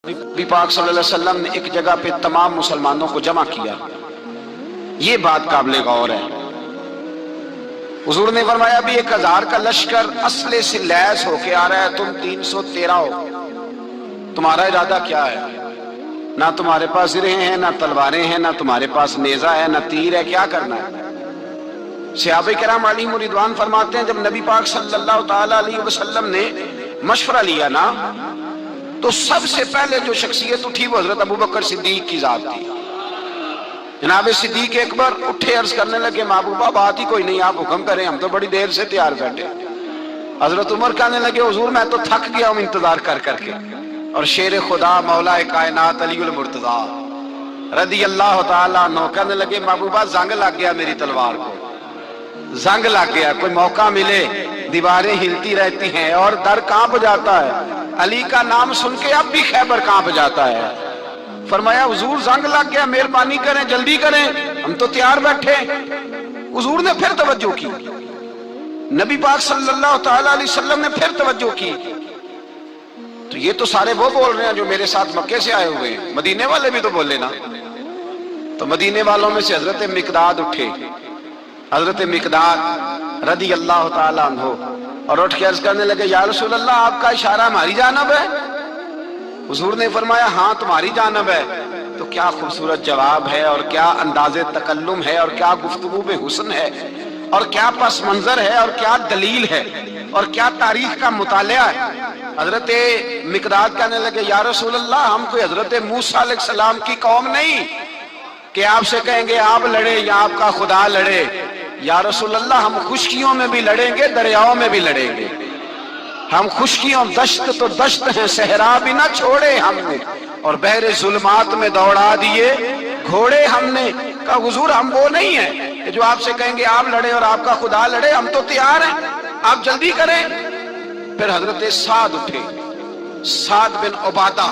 نبی پاک صلی اللہ علیہ وسلم نے ایک جگہ پہ تمام مسلمانوں کو جمع کیا. یہ بات قابل غور ہے. حضور نے فرمایا بھی 1000 کا لشکر اسلحے سے لیس ہو کے آ رہا ہے، تم 313 ہو، تمہارا ارادہ کیا ہے؟ نہ تمہارے پاس زرہیں ہیں، نہ تلواریں ہیں، نہ تمہارے پاس نیزہ ہے، نہ تیر ہے، کیا کرنا ہے؟ صحابہ کرام علیہم رضوان فرماتے ہیں جب نبی پاک صلی اللہ تعالی علیہ وسلم نے مشورہ لیا نا تو سب سے پہلے جو شخصیت اٹھی وہ حضرت ابوبکر صدیق کی ذات تھی. جناب صدیق اکبر اٹھے، عرض کرنے لگے محبوبہ بات ہی کوئی نہیں، آپ حکم کریں، ہم تو بڑی دیر سے تیار بیٹھے. حضرت عمر کہنے لگے حضور میں تو تھک گیا ہوں انتظار کر کر کے. اور شیر خدا مولا کائنات علی المرتضیٰ رضی اللہ تعالیٰ عنہ کہنے لگے محبوبہ زنگ لگ گیا میری تلوار کو، زنگ لگ گیا، کوئی موقع ملے دیواریں ہلتی رہتی ہیں اور در کانپ جاتا ہے. علی کا نام سن کے اب بھی خیبر کانپ جاتا ہے. فرمایا حضور زنگ لگ گیا، مہربانی کریں جلدی کریں، ہم تو تیار بیٹھے. حضور نے پھر توجہ کی، نبی پاک صلی اللہ تعالی علیہ وسلم نے پھر توجہ کی. تو یہ تو سارے وہ بول رہے ہیں جو میرے ساتھ مکے سے آئے ہوئے ہیں، مدینے والے بھی تو بولے نا. تو مدینے والوں میں سے حضرت مقداد اٹھے، حضرت مقداد رضی اللہ تعالیٰ عنہ، اور اٹھ کے عرض کرنے لگے یا رسول اللہ آپ کا اشارہ ہماری جانب ہے؟ حضور نے فرمایا ہاں تمہاری جانب ہے. تو کیا خوبصورت جواب ہے، اور کیا انداز تکلم ہے، اور کیا گفتگو میں حسن ہے، اور کیا پس منظر ہے، اور کیا دلیل ہے، اور کیا تاریخ کا مطالعہ ہے. حضرت مقداد کہنے لگے یا رسول اللہ ہم کوئی حضرت موسیٰ علیہ السلام کی قوم نہیں کہ آپ سے کہیں گے آپ لڑے یا آپ کا خدا لڑے. یا رسول اللہ ہم خشکیوں میں بھی لڑیں گے، دریاؤں میں بھی لڑیں گے. ہم خشکیوں دشت تو دشت ہیں، صحرا بھی نہ چھوڑے ہم نے، اور بحر ظلمات میں دوڑا دیے گھوڑے ہم نے. کہا حضور ہم وہ نہیں ہیں کہ جو آپ سے کہیں گے آپ لڑے اور آپ کا خدا لڑے، ہم تو تیار ہیں، آپ جلدی کریں. پھر حضرت سعد اٹھے، سعد بن عبادہ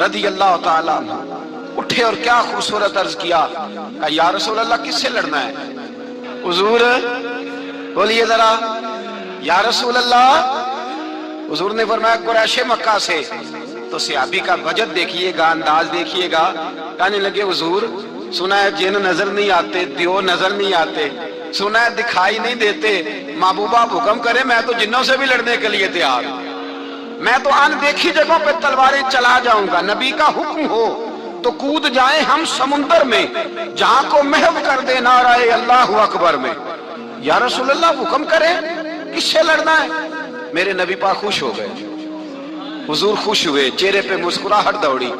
رضی اللہ تعالیٰ عنہ اٹھے اور کیا خوبصورت عرض کیا. کہا یا رسول اللہ کس سے لڑنا ہے؟ حضور بولیے ذرا یا رسول اللہ. حضور نے فرمایا قریش مکہ سے. تو صحابی کا وجد دیکھیے گا، انداز دیکھیے گا. کہنے لگے حضور سنا ہے جن نظر نہیں آتے، دیو نظر نہیں آتے، سنا ہے دکھائی نہیں دیتے. محبوبہ آپ حکم کرے میں تو جنوں سے بھی لڑنے کے لیے تیار ہوں، میں تو ان دیکھی جگہوں پہ تلواریں چلا جاؤں گا. نبی کا حکم ہو تو کود جائیں ہم سمندر میں، جہاں کو محو کر دے نعرہ اللہ اکبر میں. یا رسول اللہ حکم کریں کس سے لڑنا ہے؟ میرے نبی پاک خوش ہو گئے، حضور خوش ہوئے، چہرے پہ مسکراہٹ دوڑی.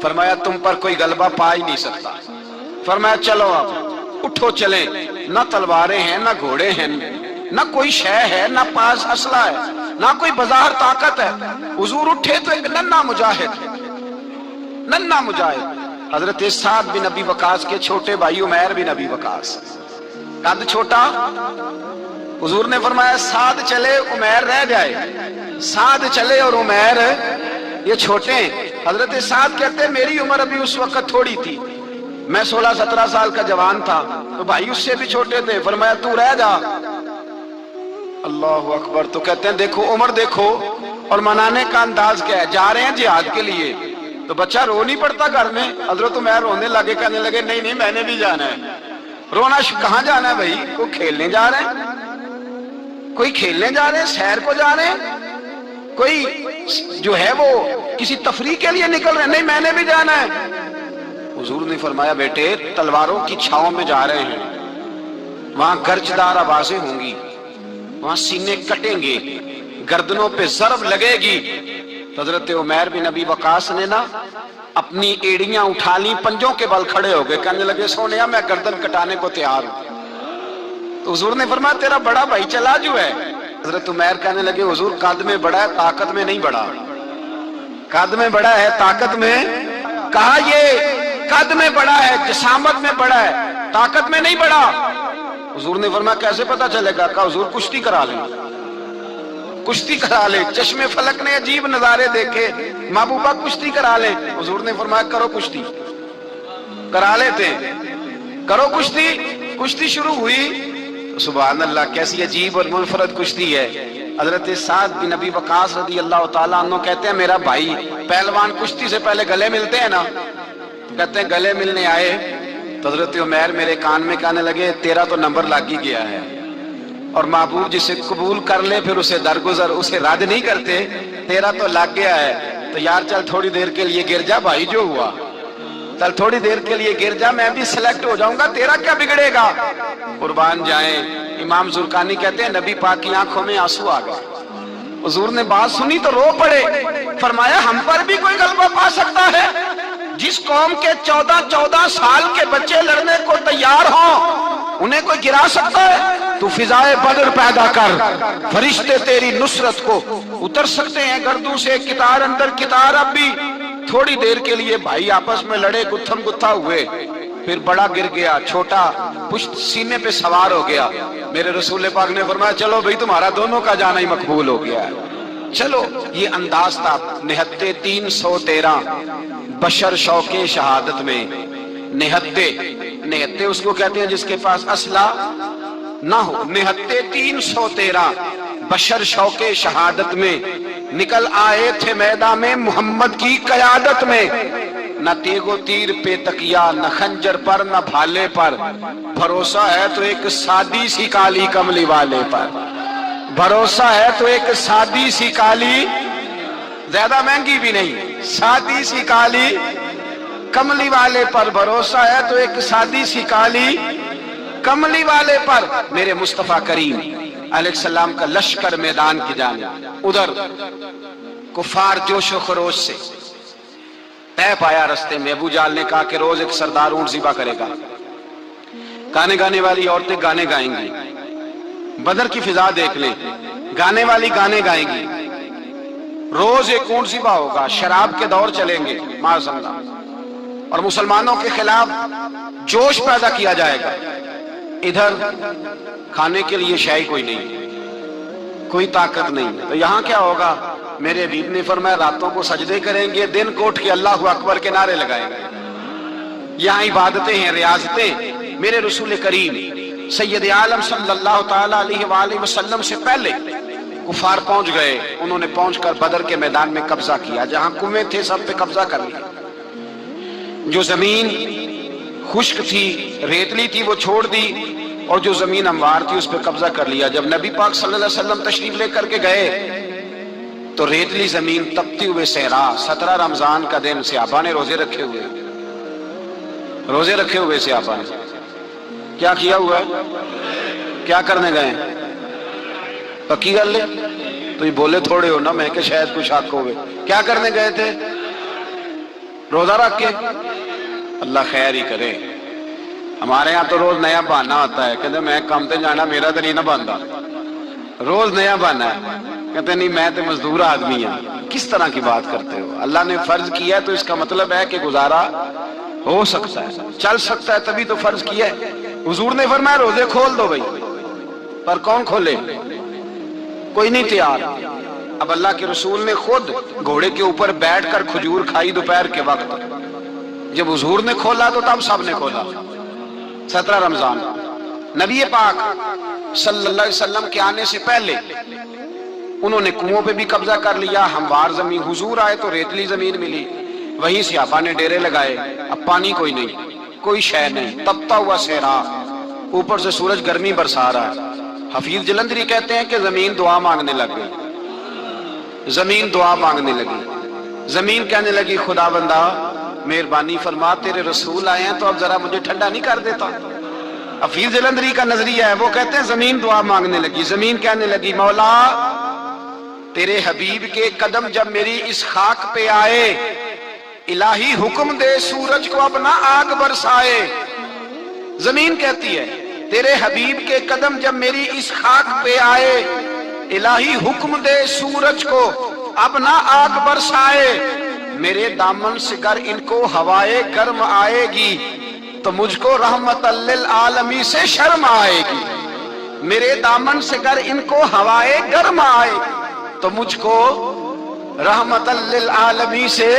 فرمایا تم پر کوئی غلبہ پا ہی نہیں سکتا. فرمایا چلو آپ اٹھو چلیں. نہ تلواریں ہیں، نہ گھوڑے ہیں، نہ کوئی شے ہے، نہ پاس اسلحہ ہے، نہ کوئی بظاہر طاقت ہے. حضور اٹھے تو ایک ننھا مجاہد حضرت سعد بن ابی وقاص کے چھوٹے بھائی عمیر بن ابی وقاص، قد چھوٹا. حضور نے فرمایا سعد چلے عمیر رہ جائے، سعد چلے اور عمیر یہ چھوٹے ہیں. حضرت سعد کہتے ہیں میری عمر ابھی اس وقت تھوڑی تھی، میں 16-17 سال کا جوان تھا، تو بھائی اس سے بھی چھوٹے تھے. فرمایا تو رہ جا. اللہ اکبر. تو کہتے ہیں دیکھو عمر دیکھو، اور منانے کا انداز کیا ہے. جا رہے ہیں جہاد کے لیے تو بچہ رو نہیں پڑتا گھر میں. حضرت عمیر رونے لگے، کہنے لگے نہیں نہیں میں نے بھی جانا ہے. رونا کہاں جانا ہے بھائی؟ کوئی کھیلنے جا رہے ہیں، کوئی کھیلنے جا رہے ہیں، سیر کو جا رہے ہیں، کوئی جو ہے وہ کسی تفریح کے لیے نکل رہے ہیں. نہیں میں نے بھی جانا ہے. حضور نے فرمایا بیٹے تلواروں کی چھاؤں میں جا رہے ہیں، وہاں گرجدار آوازیں ہوں گی، وہاں سینے کٹیں گے، گردنوں پہ ضرب لگے گی. حضرت عمیر بن ابی وقاص نے نا اپنی ایڑیاں اٹھا لی، پنجوں کے بل کھڑے ہو گئے، کہنے لگے سونیا میں گردن کٹانے کو تیار ہوں. تو حضور نے فرمایا تیرا بڑا بھائی چلا جو ہے. حضرت عمیر کہنے لگے حضور قد میں بڑا ہے، طاقت میں نہیں بڑا. قد میں بڑا ہے، طاقت میں. کہا یہ قد میں بڑا ہے، جسامت میں بڑا ہے، طاقت میں نہیں بڑا. حضور نے فرمایا کیسے پتا چلے گا؟ کہا حضور کشتی کرا لیں، کشتی کرا لیں. چشم فلک نے عجیب نظارے دیکھے، محبوبہ کشتی کرا لیں. حضور نے فرمایا کرو کشتی. کرا لیتے ہیں، کرو کشتی. کشتی شروع ہوئی. سبحان اللہ، کیسی عجیب اور منفرد کشتی ہے۔ حضرت سعد بن ابی وقاص رضی اللہ تعالیٰ عنہ کہتے ہیں میرا بھائی پہلوان کشتی سے پہلے گلے ملتے ہیں نا، کہتے ہیں گلے ملنے آئے تو حضرت عمیر میرے کان میں کہنے لگے تیرا تو نمبر لگ ہی گیا ہے، اور محبوب جسے قبول کر لے پھر اسے درگزر اسے رد نہیں کرتے، تیرا تو لگ گیا ہے، تو یار چل تھوڑی دیر کے لیے گر جا بھائی، جو ہوا چل تھوڑی دیر کے لیے گر جا، میں بھی سلیکٹ ہو جاؤں گا، تیرا کیا بگڑے گا، قربان جائیں۔ امام زرقانی کہتے ہیں نبی پاک کی آنکھوں میں آنسو آ گئے، حضور نے بات سنی تو رو پڑے، فرمایا ہم پر بھی کوئی غلبہ پا سکتا ہے؟ جس قوم کے 14 سال کے بچے لڑنے کو تیار ہوں انہیں کوئی گرا سکتا ہے؟ تو فضائے بدر پیدا کر، فرشتے تیری نصرت کو اتر سکتے ہیں گردوں سے، کتار اندر کتار۔ اب بھی تھوڑی دیر کے لیے بھائی آپس میں لڑے، گتھم گتھا ہوئے، پھر بڑا گر گیا، چھوٹا پشت سینے پہ سوار ہو گیا۔ میرے رسول پاک نے فرمایا چلو بھائی تمہارا دونوں کا جانا ہی مقبول ہو گیا ہے، چلو۔ یہ انداز تھا نہتے 313 بشر شوق شہادت میں۔ نہتے اس کو کہتے ہیں جس کے پاس اسلحہ نہ ہو۔ نہتے 313 بشر شوق شہادت میں نکل آئے تھے میدان میں محمد کی قیادت میں، نہ تیغ و تیر پہ تکیا، نہ خنجر پر نہ بھالے پر، بھروسہ ہے تو ایک سادی سی کالی کملی والے پر، بھروسہ ہے تو ایک سادی سی کالی، زیادہ مہنگی بھی نہیں، سادی سی کالی کملی والے پر، بھروسہ ہے تو ایک سادی سی کالی کملی والے پر۔ میرے مصطفیٰ کریم علیہ السلام کا لشکر میدان کی جانب، ادھر کفار جوش و خروش سے طے پایا رستے میں۔ ابو جہل نے کہا کہ روز ایک سردار اونٹ ذبح کرے گا، گانے گانے والی عورتیں گانے گائیں گی، بدر کی فضا دیکھ لیں، گانے والی گانے گائیں گی، روز ایک اونٹ ذبح ہوگا، شراب کے دور چلیں گے معاذ اللہ، اور مسلمانوں کے خلاف جوش پیدا کیا جائے گا۔ ادھر کھانے کے لیے شے کوئی نہیں، کوئی طاقت نہیں، تو یہاں کیا ہوگا؟ میرے حبیب نے فرمایا راتوں کو سجدے کریں گے، دن کو اٹھ کے اللہ اکبر کے نعرے لگائیں گے۔ یہاں عبادتیں ہیں، ریاضتیں۔ میرے رسول کریم سید عالم صلی اللہ تعالی علیہ وآلہ وسلم سے پہلے کفار پہنچ گئے، انہوں نے پہنچ کر بدر کے میدان میں قبضہ کیا، جہاں کنویں تھے سب پہ قبضہ کر لیا، جو زمین خشک تھی ریتلی تھی وہ چھوڑ دی، اور جو زمین ہموار تھی اس پہ قبضہ کر لیا۔ جب نبی پاک صلی اللہ علیہ وسلم تشریف لے کر کے گئے تو ریتلی زمین تپتی ہوئے صحرا، 17 رمضان کا دن، صحابہ نے روزے رکھے ہوئے صحابہ نے کیا کیا ہوا ہے؟ کیا کرنے گئے؟ پکی گل لے تو یہ بولے تھوڑے ہو نا، میں کہ شاید کچھ حق ہوئے۔ کیا کرنے گئے تھے؟ روزہ رکھ کے۔ اللہ خیر ہی کرے، ہمارے ہاں تو روز نیا بہانہ ہوتا ہے، کہتے میں کام تے جانا، میرا تو نہیں نہ بنتا، روز نیا بہانہ ہے، کہتے نہیں میں تو مزدور آدمی ہوں۔ کس طرح کی بات کرتے ہو؟ اللہ نے فرض کیا ہے تو اس کا مطلب ہے کہ گزارا ہو سکتا ہے، چل سکتا ہے، تبھی تو فرض کیا ہے۔ حضور نے فرمایا روزے کھول دو بھائی، پر کون کھولے؟ کوئی نہیں تیار۔ اب اللہ کے رسول نے خود گھوڑے کے اوپر بیٹھ کر کھجور کھائی دوپہر کے وقت، جب حضور نے کھولا تو تب سب نے کھولا۔ 17 رمضان نبی پاک صلی اللہ علیہ وسلم کے آنے سے پہلے انہوں نے کنووں پہ بھی قبضہ کر لیا، ہموار زمین، حضور آئے تو ریتلی زمین ملی، وہیں صحابہ نے ڈیرے لگائے۔ اب پانی کوئی نہیں، کوئی شے نہیں، تپتا ہوا صحرا، اوپر سے سورج گرمی برسا رہا ہے۔ حفیظ جلندری کہتے ہیں کہ زمین دعا مانگنے لگ گئی، زمین دعا مانگنے لگی، زمین کہنے لگی خدا بندہ مہربانی فرما، تیرے رسول آئے ہیں تو اب ذرا مجھے ٹھنڈا نہیں کر دیتا۔ حفیظ جلندری کا نظریہ ہے، وہ کہتے ہیں زمین دعا مانگنے لگی، زمین کہنے لگی مولا تیرے حبیب کے قدم جب میری اس خاک پہ آئے، الہی حکم دے سورج کو اپنا آگ برسائے۔ زمین کہتی ہے تیرے حبیب کے قدم جب میری اس خاک پہ آئے، الہی حکم دے سورج کو اپنا آگ برسائے۔ میرے دامن سے گر ان کو ہوائے گرم آئے گی تو مجھ کو رحمت للعالمین سے شرم آئے گی۔ میرے دامن سے گر ان کو ہوائے گرم آئے تو مجھ کو رحمت للعالمین سے،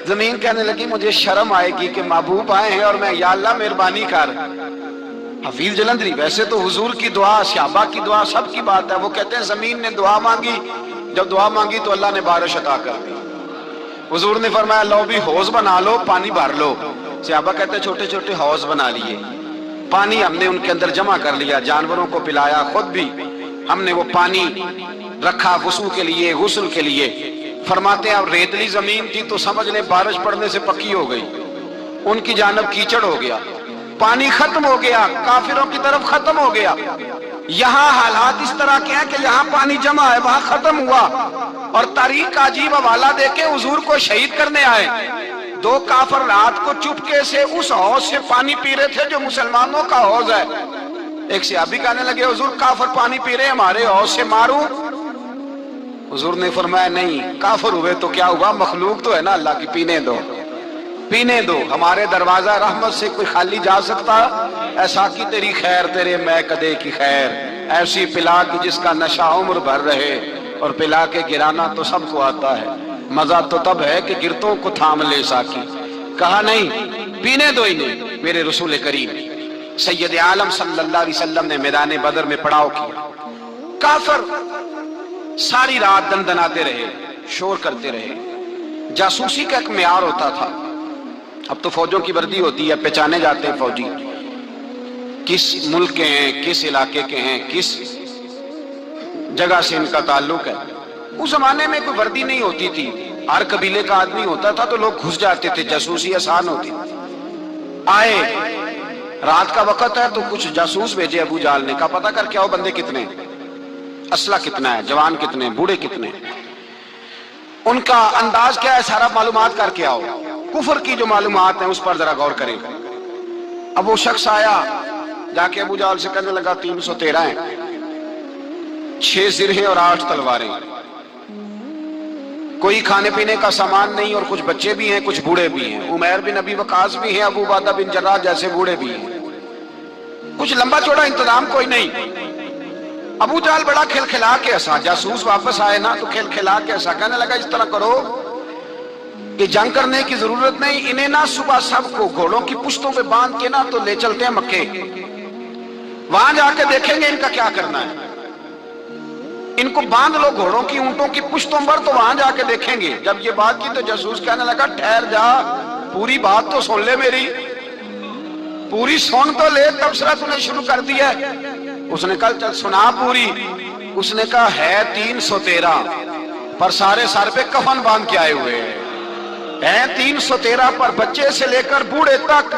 زمین کہنے لگی مجھے شرم آئے گی کہ محبوب آئے ہیں اور میں یا اللہ مہربانی کر، حفیظ جلندری، ویسے تو حضور کی دعا، صحابہ کی دعا سب کی بات ہے، وہ کہتے ہیں زمین نے دعا مانگی، جب دعا مانگی تو اللہ نے بارش عطا کر دی۔ حضور نے فرمایا لو بھی حوض بنا لو، پانی بھر لو۔ صحابہ کہتے ہیں چھوٹے چھوٹے حوض بنا لیے، پانی ہم نے ان کے اندر جمع کر لیا، جانوروں کو پلایا، خود بھی ہم نے وہ پانی رکھا وضو کے لیے، غسل کے لیے۔ فرماتے ہیں اب ریتلی زمین تھی تو سمجھ لیں بارش پڑنے سے پکی ہو گئی، ان کی جانب کیچڑ ہو گیا، پانی ختم ہو گیا، کافروں کی طرف ختم ہو گیا۔ یہاں حالات اس طرح کے ہیں کہ یہاں پانی جمع ہے، وہاں ختم ہوا، اور تاریخ کا عجیب حوالہ دے کے حضور کو شہید کرنے آئے۔ دو کافر رات کو چپکے سے اس حوض سے پانی پی رہے تھے جو مسلمانوں کا حوض ہے۔ ایک صحابی کہنے لگے حضور کافر پانی پی رہے ہیں، ہمارے حوض سے ماروں؟ حضور نے فرمایا نہیں، کافر ہوئے تو کیا ہوا، مخلوق تو ہے نا اللہ کی، پینے دو پینے دو، ہمارے دروازہ رحمت سے کوئی خالی جا سکتا؟ ایسا کی تیری خیر تیرے میں کدے کی خیر، ایسی پلا کی جس کا نشہ عمر بھر رہے، اور پلا کے گرانا تو سب کو آتا ہے، مزہ تو تب ہے کہ گرتوں کو تھام لے ساکی۔ کہا نہیں، پینے دو انہیں۔ میرے رسول کریم سید عالم صلی اللہ علیہ وسلم نے میدان بدر میں پڑاؤ کیا، کافر ساری رات دندناتے رہے، شور کرتے رہے۔ جاسوسی کا ایک معیار ہوتا تھا، اب تو فوجوں کی وردی ہوتی ہے، پہچانے جاتے ہیں فوجی کس ملک کے ہیں، کس علاقے کے ہیں، کس جگہ سے ان کا تعلق ہے۔ اس زمانے میں کوئی وردی نہیں ہوتی تھی، ہر قبیلے کا آدمی ہوتا تھا تو لوگ گھس جاتے تھے، جاسوسی آسان ہوتی۔ آئے رات کا وقت ہے تو کچھ جاسوس بھیجے ابو جہل نے، کہا پتہ کر کے آؤ بندے کتنے، اسلحہ کتنا ہے، جوان کتنے، بوڑھے کتنے، ان کا انداز کیا ہے، سارا معلومات کر کے آؤ۔ کفر کی جو معلومات ہیں اس پر ذرا غور کریں۔ اب وہ شخص آیا، جا کے ابو جہل سے کہنے لگا 313 ہیں، 6 زرہیں اور 8 تلواریں، کوئی کھانے پینے کا سامان نہیں، اور کچھ بچے بھی ہیں، کچھ بوڑھے بھی ہیں، عمیر بن ابی وقاص بھی ہیں، ابو عبیدہ بن جراح جیسے بوڑھے بھی ہیں، کچھ لمبا چوڑا انتظام کوئی نہیں۔ ابو جہل بڑا کھل کھلا کے ہنسا، جاسوس واپس آئے نا تو کھل کھلا کے ہنسا، کہنے لگا اس طرح کرو کہ جنگ کرنے کی ضرورت نہیں، انہیں نا صبح سب کو گھوڑوں کی پشتوں پہ باندھ کے نا تو لے چلتے ہیں مکے، وہاں جا کے دیکھیں گے ان کا کیا کرنا ہے، ان کو باندھ لو گھوڑوں کی اونٹوں کی پشتوں پر تو وہاں جا کے دیکھیں گے۔ جب یہ بات کی تو جاسوس کہنے لگا ٹھہر جا، پوری بات تو سن لے، میری پوری سن تو لے، تبصرہ تو نے شروع کر دیا ہے۔ اس نے کہا چل سنا پوری۔ اس نے کہا ہے 313 پر سارے سر پہ کفن باندھ کے آئے ہوئے ہیں، 313 پر بچے سے لے کر بوڑھے تک،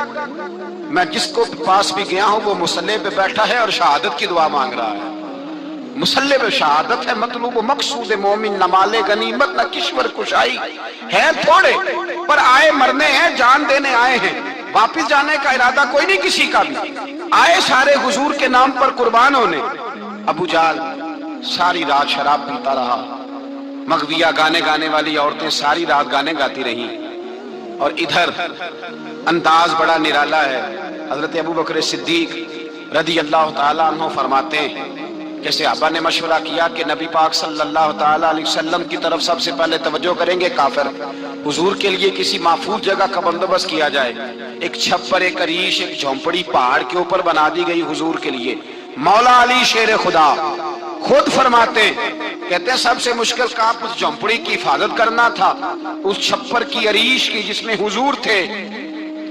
میں جس کو پاس بھی گیا ہوں وہ مصلی پہ بیٹھا ہے اور شہادت کی دعا مانگ رہا ہے، مصلی پہ شہادت ہے، مطلوب و مقصود مومن نہ مال غنیمت نہ کشور کشائی، ہیں تھوڑے پر آئے مرنے ہیں، جان دینے آئے ہیں، واپس جانے کا ارادہ کوئی نہیں کسی کا بھی، آئے سارے حضور کے نام پر قربان ہونے۔ ابو جہل ساری رات شراب پیتا رہا، مغویہ گانے گانے والی عورتیں ساری رات گانے گاتی رہیں، اور ادھر انداز بڑا نرالا ہے۔ حضرت ابو بکر صدیق رضی اللہ تعالیٰ عنہ فرماتے ہیں کہ صحابہ نے مشورہ کیا کہ نبی پاک صلی اللہ تعالیٰ علیہ وسلم کی طرف سب سے پہلے توجہ کریں گے کافر، حضور کے لیے کسی محفوظ جگہ کا بندوبست کیا جائے، ایک چھپر، ایک عریش، ایک جھونپڑی پہاڑ کے اوپر بنا دی گئی حضور کے لیے۔ مولا علی شیر خدا خود فرماتے ہیں، کہتے ہیں سب سے مشکل کام اس جھونپڑی کی حفاظت کرنا تھا، اس چھپر کی، عریش کی جس میں حضور تھے۔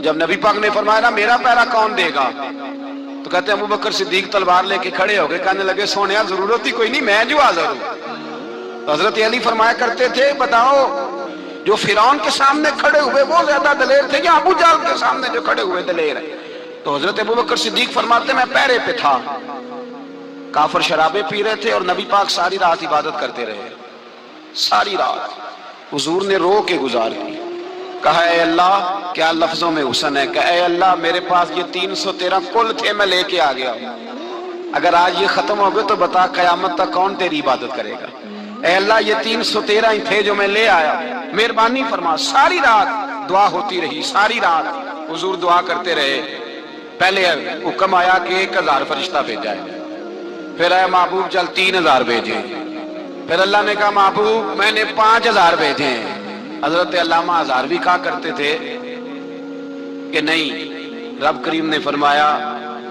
جب نبی پاک نے فرمایا نا میرا پہرا کون دے گا، تو کہتے ہیں ابو بکر صدیق تلوار لے کے کھڑے ہو گئے، کہنے لگے سونیا ضرورت ہی کوئی نہیں، میں جو حاضر ہوں۔ تو حضرت علی فرمایا کرتے تھے بتاؤ جو فرعون کے سامنے کھڑے ہوئے وہ زیادہ دلیر تھے یا ابو جہل کے سامنے جو کھڑے ہوئے دلیر ہیں؟ تو حضرت ابو بکر صدیق فرماتے میں پہرے پہ تھا، کافر شرابیں پی رہے تھے اور نبی پاک ساری رات عبادت کرتے رہے، ساری رات حضور نے رو کے گزار دی۔ کہا اے اللہ، کیا لفظوں میں حسن ہے، کہ اے اللہ میرے پاس یہ 313 کل تھے، میں لے کے آ گیا ہوں، اگر آج یہ ختم ہو گئے تو بتا قیامت تک کون تیری عبادت کرے گا؟ اے اللہ یہ 313 ہی تھے جو میں لے آیا، مہربانی فرما۔ ساری رات دعا ہوتی رہی، ساری رات حضور دعا کرتے رہے۔ پہلے حکم آیا کہ 1000 فرشتہ بھیجا ہے، پھر اے محبوب چل 3000 بھیجے، پھر اللہ نے کہا محبوب میں نے 5000 بھیجے ہیں۔ حضرت علامہ ہزاروی کہا کرتے تھے کہ نہیں، رب کریم نے فرمایا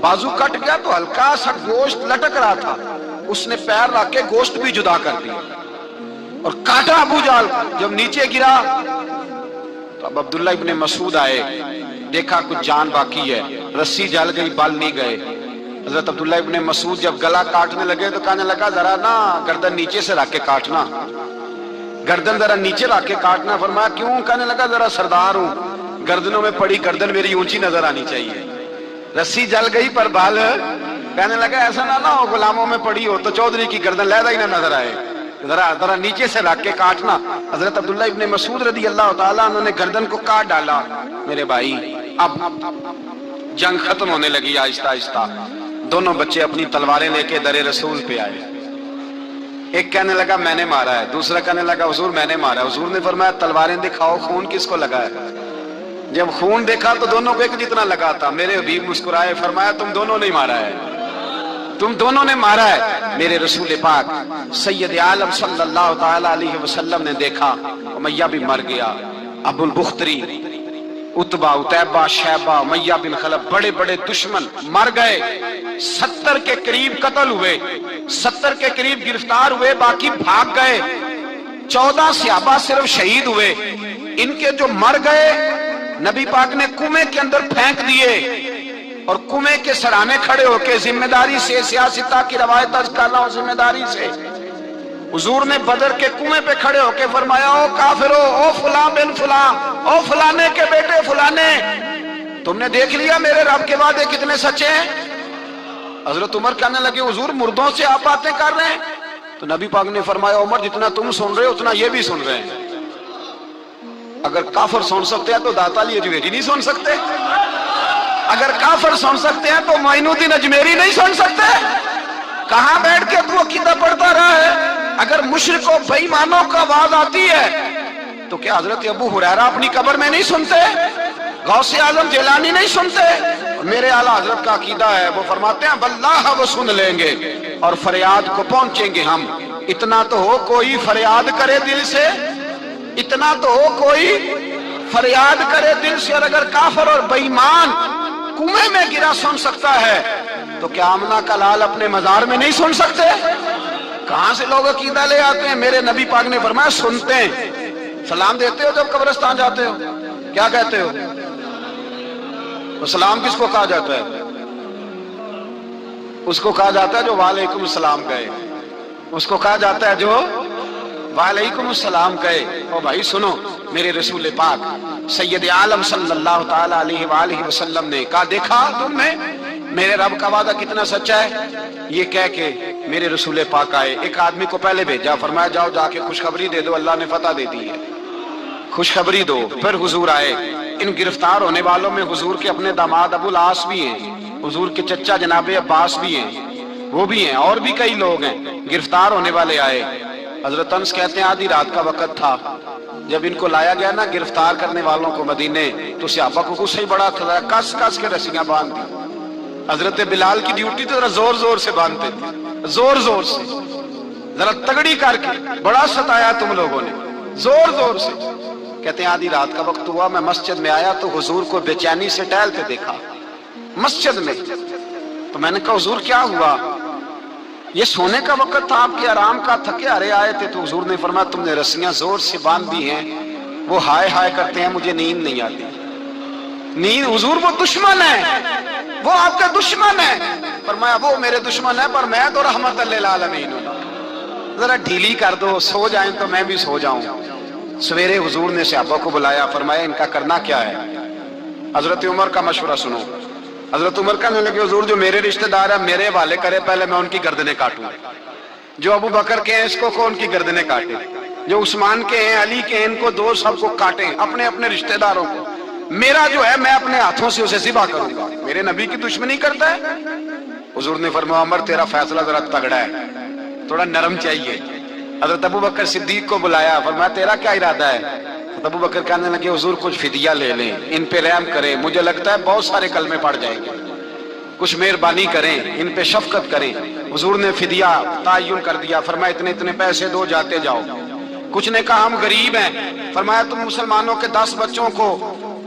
بازو کٹ گیا تو ہلکا سا گوشت لٹک رہا تھا، اس نے پیر رکھ کے گوشت بھی جدا کر دیا اور کاٹا ابو جہل۔ جب نیچے گرا تو اب عبداللہ ابن مسعود آئے، دیکھا کچھ جان باقی ہے، رسی جل گئی، بال نہیں گئے۔ حضرت عبداللہ ابن مسعود جب گلا کاٹنے لگے تو کہنے لگا ذرا نا گردن نیچے سے رکھ کے کاٹنا، گردن ذرا نیچے رکھ کے کاٹنا۔ فرمایا کیوں؟ کہنے لگا ذرا سردار ہوں، گردنوں میں پڑی گردن میری اونچی نظر آنی چاہیے، رسی جل گئی پر بال۔ کہنے لگا ایسا نہ ہو غلاموں میں پڑی ہو تو چودھری کی گردن لہذا ہی نہ نظر آئے، ذرا نیچے سے رکھ کے کاٹنا۔ حضرت عبداللہ ابن مسعود رضی اللہ تعالیٰ انہوں نے گردن کو کاٹ ڈالا۔ میرے بھائی اب جنگ ختم ہونے لگی آہستہ آہستہ، دونوں بچے اپنی تلواریں لے کے در رسول پہ آئے۔ ایک کہنے لگا میں نے مارا ہے، دوسرا کہنے لگا حضور میں نے مارا ہے۔ حضور نے فرمایا تلواریں دکھاؤ، خون کس کو لگا ہے؟ جب خون دیکھا تو دونوں کو ایک جتنا لگا تھا۔ میرے حبیب مسکرائے، فرمایا تم دونوں نے مارا ہے، تم دونوں نے مارا ہے۔ میرے رسول پاک سید عالم صلی اللہ تعالی علیہ وسلم نے دیکھا امیہ بھی مر گیا، ابو البختری، عتبہ، عتیبہ، شیبہ، امیہ بن خلف، بڑے بڑے دشمن مر گئے۔ 70 کے قریب قتل ہوئے، 70 کے قریب گرفتار ہوئے، باقی بھاگ گئے۔ 14 صحابہ صرف شہید ہوئے۔ ان کے جو مر گئے نبی پاک نے کنویں کے اندر پھینک دیے اور کنویں کے سرانے کھڑے ہو کے ذمہ داری سے، سیاستہ کی روایت درج کر رہا ہوں، ذمہ داری سے حضور نے بدر کے کنویں پہ کھڑے ہو کے فرمایا او کافرو، او فلاں بن فلاں، او فلانے کے بیٹے فلانے، تم نے دیکھ لیا میرے رب کے وعدے کتنے سچے ہیں؟ حضرت عمر کہنے لگے حضور مردوں سے آپ باتیں کر رہے ہیں؟ تو نبی پاک نے فرمایا عمر جتنا تم سن رہے ہو اتنا یہ بھی سن رہے ہیں۔ اگر کافر سن سکتے ہیں تو داتا علی اجمیری نہیں سن سکتے؟ اگر کافر سن سکتے ہیں تو معین الدین اجمیری نہیں سن سکتے؟ کہاں بیٹھ کے تو عقیدہ پڑھتا رہا ہے؟ اگر مشرکوں بے ایمانوں کا آواز آتی ہے تو کیا حضرت ابو ہریرہ اپنی قبر میں نہیں سنتے؟ غوث اعظم جیلانی نہیں سنتے؟ میرے اعلیٰ حضرت کا عقیدہ ہے، وہ فرماتے ہیں واللہ وہ سن لیں گے اور فریاد کو پہنچیں گے ہم۔ اتنا تو ہو کوئی فریاد کرے دل سے، اتنا تو ہو کوئی فریاد کرے دل سے۔ اور اگر کافر اور بے ایمان کنویں میں گرا سن سکتا ہے تو کیا آمنہ کا لال اپنے مزار میں نہیں سن سکتے؟ کہاں سے لوگ عقیدہ لے آتے ہیں؟ میرے نبی پاک نے فرمایا سنتے ہیں۔ سلام دیتے ہو جب قبرستان جاتے ہو؟ کیا کہتے ہو؟ وہ سلام کس کو کہا جاتا ہے؟ اس کو کہا جاتا ہے جو وعلیکم السلام کہے، اس کو کہا جاتا ہے جو وعلیکم السلام کہے۔ او بھائی سنو، میرے رسول پاک سید عالم صلی اللہ تعالی علیہ وآلہ وسلم نے کہا دیکھا تم نے میرے رب کا وعدہ کتنا سچا ہے؟ یہ کہہ کے میرے رسول پاک آئے، ایک آدمی کو پہلے بھیجا، فرمایا جاؤ جا کے خوشخبری دے دو، اللہ نے فتح دے دی ہے، خوشخبری دو۔ پھر حضور آئے، ان گرفتار ہونے والوں میں حضور کے اپنے داماد ابو العاص بھی ہیں، حضور کے چچا جناب عباس بھی ہیں، وہ بھی ہیں، اور بھی کئی لوگ ہیں گرفتار ہونے والے آئے۔ حضرت انس کہتے ہیں آدھی رات کا وقت تھا، جب ان کو لایا گیا نا گرفتار کرنے والوں کو مدینے، تو صحابہ کو غصہ ہی بڑا تھا، کس کس کے رسیاں باندھ دی۔ حضرت بلال کی ڈیوٹی تو ذرا زور زور سے باندھتے تھے، زور زور سے، ذرا تگڑی کر کے، بڑا ستایا تم لوگوں نے، زور زور سے۔ کہتے ہیں آدھی رات کا وقت ہوا، میں مسجد میں آیا تو حضور کو بے چینی سے ٹہلتے دیکھا مسجد میں، تو میں نے کہا حضور کیا ہوا؟ یہ سونے کا وقت تھا، آپ کے آرام کا، تھکے ہارے آئے تھے۔ تو حضور نے فرمایا تم نے رسیاں زور سے باندھ دی ہیں، وہ ہائے ہائے کرتے ہیں مجھے نیند نہیں آتی۔ نیند حضور وہ دشمن ہے، وہ آپ کا دشمن ہے۔ فرمایا وہ میرے دشمن ہے پر میں تو رحمت للعالمین ہوں، ذرا ڈھیلی کر دو، سو جائیں تو میں بھی سو جاؤں۔ سویرے حضور نے صحابہ کو بلایا، فرمایا ان کا کرنا کیا ہے؟ حضرت عمر کا مشورہ سنو۔ حضرت عمر کہنے لگے حضور جو میرے رشتہ دار ہیں میرے حوالے کرے، پہلے میں ان کی گردنیں کاٹوں، جو ابو بکر کے ہیں اس کو کون کی گردنیں کاٹے، جو عثمان کے ہیں علی کے ہیں ان کو دو، سب کو کاٹیں، اپنے اپنے رشتہ داروں کو۔ میرا جو ہے میں اپنے ہاتھوں سے اسے ذبح کروں گا، میرے نبی کی دشمنی کرتا ہے۔ حضور نے فرمایا عمر تیرا فیصلہ ذرا تگڑا ہے، تھوڑا نرم چاہیے۔ حضرت ابو بکر صدیق کو بلایا، فرمایا تیرا کیا ارادہ ہے؟ ابو بکر کہنے لگے حضور کچھ فدیہ لے لیں، ان پہ رحم کریں، مجھے لگتا ہے بہت سارے کلمے پڑ جائیں گے، کچھ مہربانی کریں، ان پہ شفقت کریں۔ حضور نے فدیہ تعین کر دیا، فرمایا اتنے اتنے پیسے دو، جاتے جاؤ۔ کچھ نے کہا ہم غریب ہیں، فرمایا تم مسلمانوں کے 10 بچوں کو